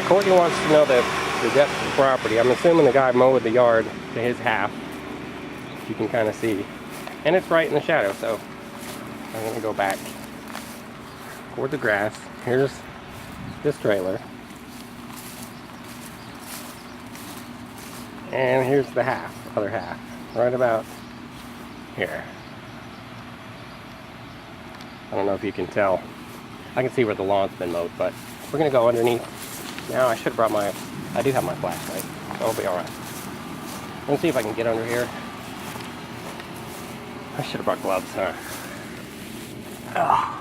Courtney wants to know the depth of the property. I'm assuming the guy mowed the yard to his half. You can kind of see. And it's right in the shadow, so I'm going to go back toward the grass. Here's this trailer. And here's the other half, right about here. I don't know if you can tell. I can see where the lawn's been mowed, but we're going to go underneath. Now, I should have brought I do have my flashlight, so I'll be alright. Let's see if I can get under here. I should have brought gloves, huh? Oh.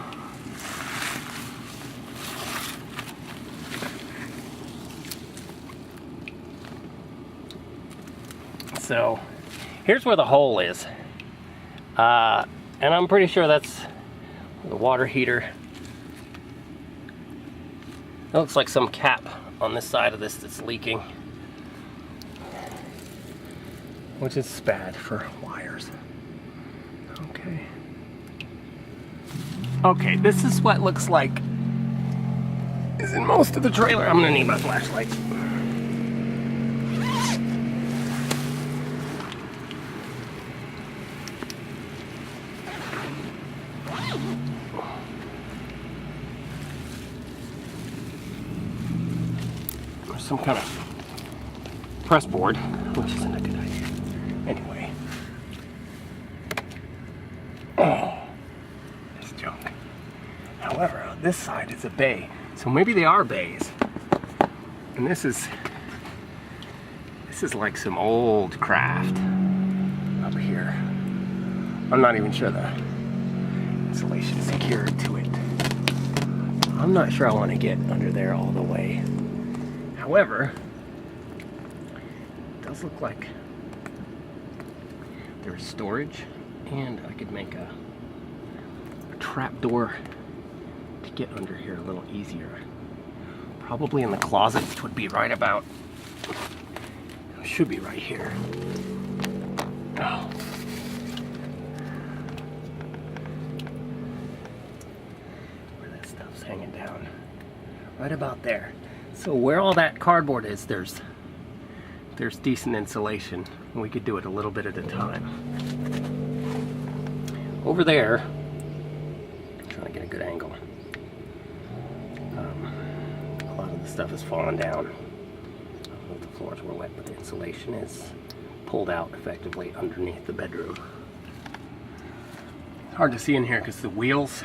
So, here's where the hole is. And I'm pretty sure that's the water heater. It looks like some cap on this side of this that's leaking, which is bad for wires. Okay, this is what looks like is in most of the trailer. I'm gonna need my flashlight. There's some kind of press board, which isn't a good idea. Anyway. Oh. Junk. However, on this side is a bay, so maybe they are bays. And this is like some old craft up here. I'm not even sure the insulation is secured to it. I'm not sure I want to get under there all the way. However, it does look like there's storage, and I could make a trap door to get under here a little easier. Probably in the closet, which would be right about, should be right here. Oh. Where that stuff's hanging down. Right about there. So where all that cardboard is, there's decent insulation. And we could do it a little bit at a time. Over there, trying to get a good angle. A lot of the stuff has fallen down. I don't know if the floors were wet, but the insulation is pulled out effectively underneath the bedroom. It's hard to see in here because the wheels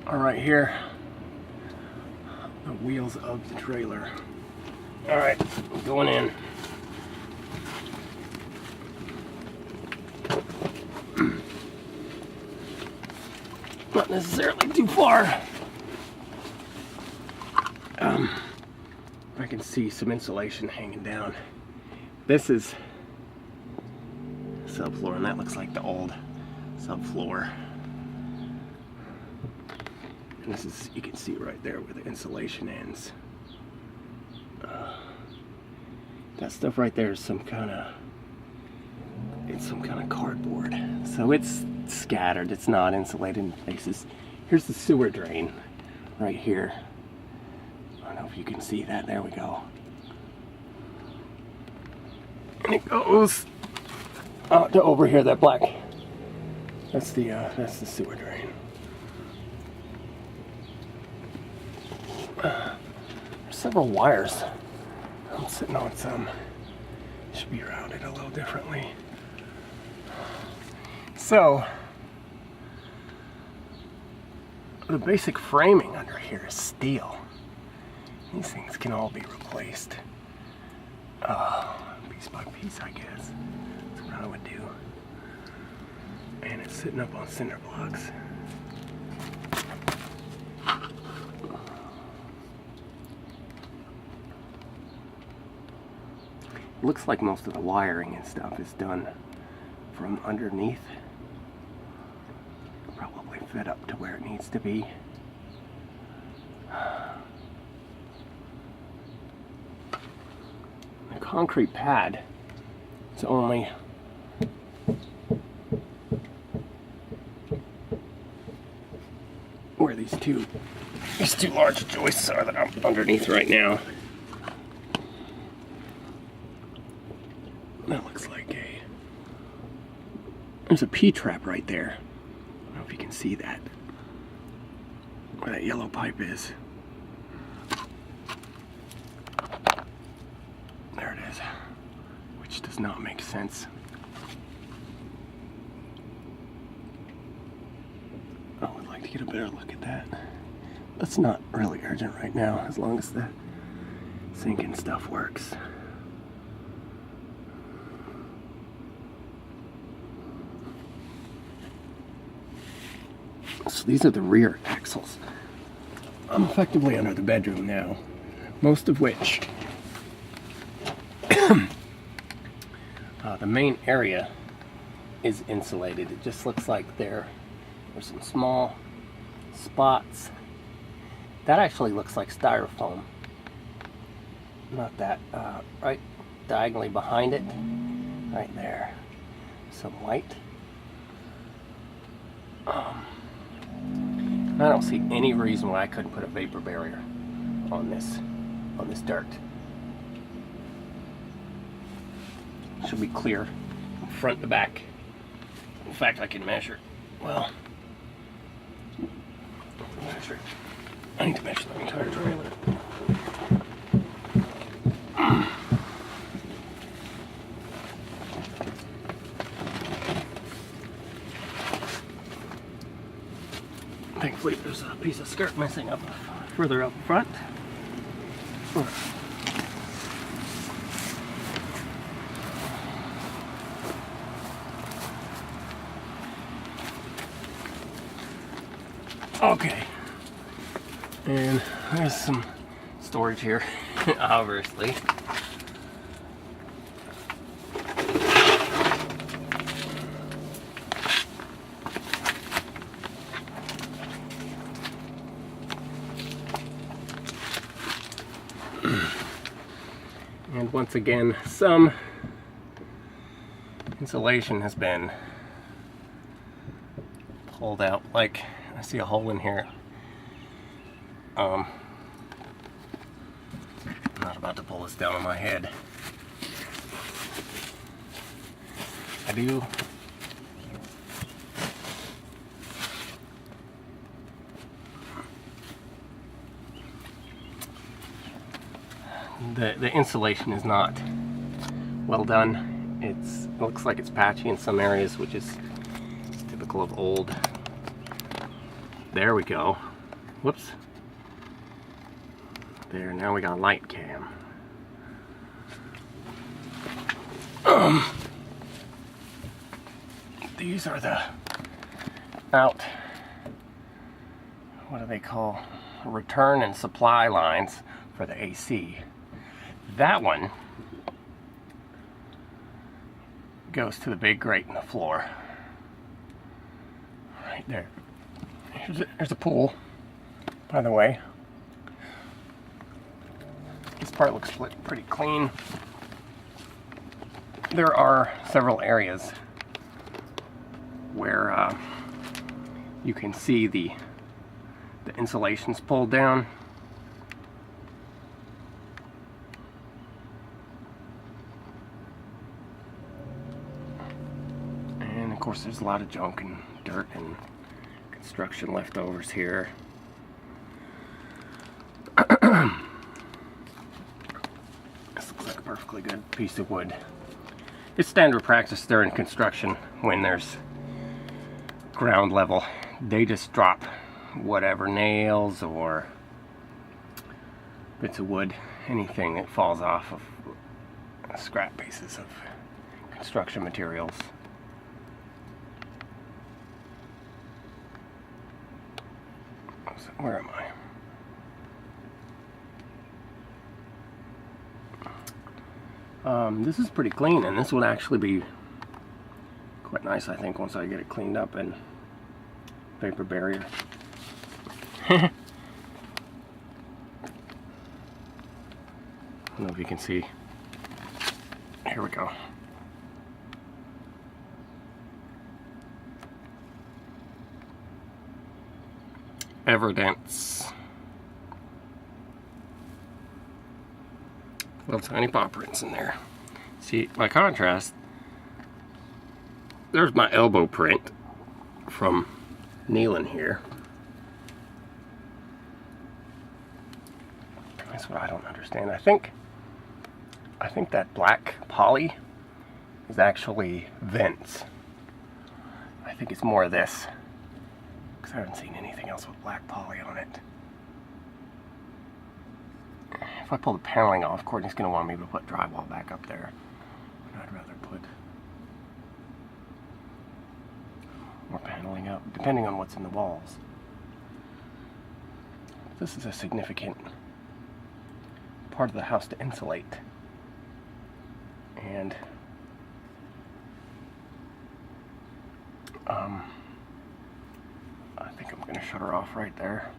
are right here. The wheels of the trailer. Alright, going in. Not necessarily too far. I can see some insulation hanging down. This is subfloor, and that looks like the old subfloor. And this is, you can see right there where the insulation ends. That stuff right there is some kind of cardboard. So it's scattered, it's not insulated in places. Here's the sewer drain right here. I don't know if you can see that. There we go. And it goes out to over here, that black. That's the sewer drain. There's several wires. I'm sitting on some. Should be routed a little differently. So, the basic framing under here is steel. These things can all be replaced piece by piece, I guess. That's what I would do. And it's sitting up on cinder blocks. Looks like most of the wiring and stuff is done from underneath. Probably fed up to where it needs to be. The concrete pad is only where these two large joists are that I'm underneath right now. That looks like there's a P-trap right there. I don't know if you can see that, where that yellow pipe is. There it is, which does not make sense. I would like to get a better look at that. That's not really urgent right now, as long as the sinking stuff works. So these are the rear axles. I'm effectively under the bedroom now, most of which the main area is insulated. It just looks like there's some small spots. That actually looks like styrofoam. Not that, right diagonally behind it, right there, some white. I don't see any reason why I couldn't put a vapor barrier on this dirt. Should be clear from front to back. In fact, I can measure. Well, I need to measure the entire trailer. Thankfully, there's a piece of skirt missing up further up front. Okay, and there's some storage here, obviously. And once again, some insulation has been pulled out. Like, I see a hole in here. I'm not about to pull this down on my head. I do. The insulation is not well done. It looks like it's patchy in some areas, which is typical of old. There we go. Whoops. There, now we got a light cam. These are the what do they call? Return and supply lines for the AC. That one goes to the big grate in the floor. Right there. There's a pool, by the way. This part looks pretty clean. There are several areas where you can see the insulation's pulled down. And of course there's a lot of junk and dirt and construction leftovers here. This looks like a perfectly good piece of wood. It's standard practice during construction when there's ground level. They just drop whatever nails or bits of wood, anything that falls off of scrap pieces of construction materials. So where am I? This is pretty clean, and this would actually be quite nice, I think, once I get it cleaned up and vapor barrier. I don't know if you can see. Here we go. evidence. Little tiny paw prints in there. See, by contrast, there's my elbow print from kneeling here. That's what I don't understand. I think that black poly is actually vents. I think it's more of this, because I haven't seen anything else with black poly on it. If I pull the paneling off, Courtney's going to want me to put drywall back up there. But I'd rather put more paneling up, depending on what's in the walls. This is a significant part of the house to insulate. And I think I'm going to shut her off right there.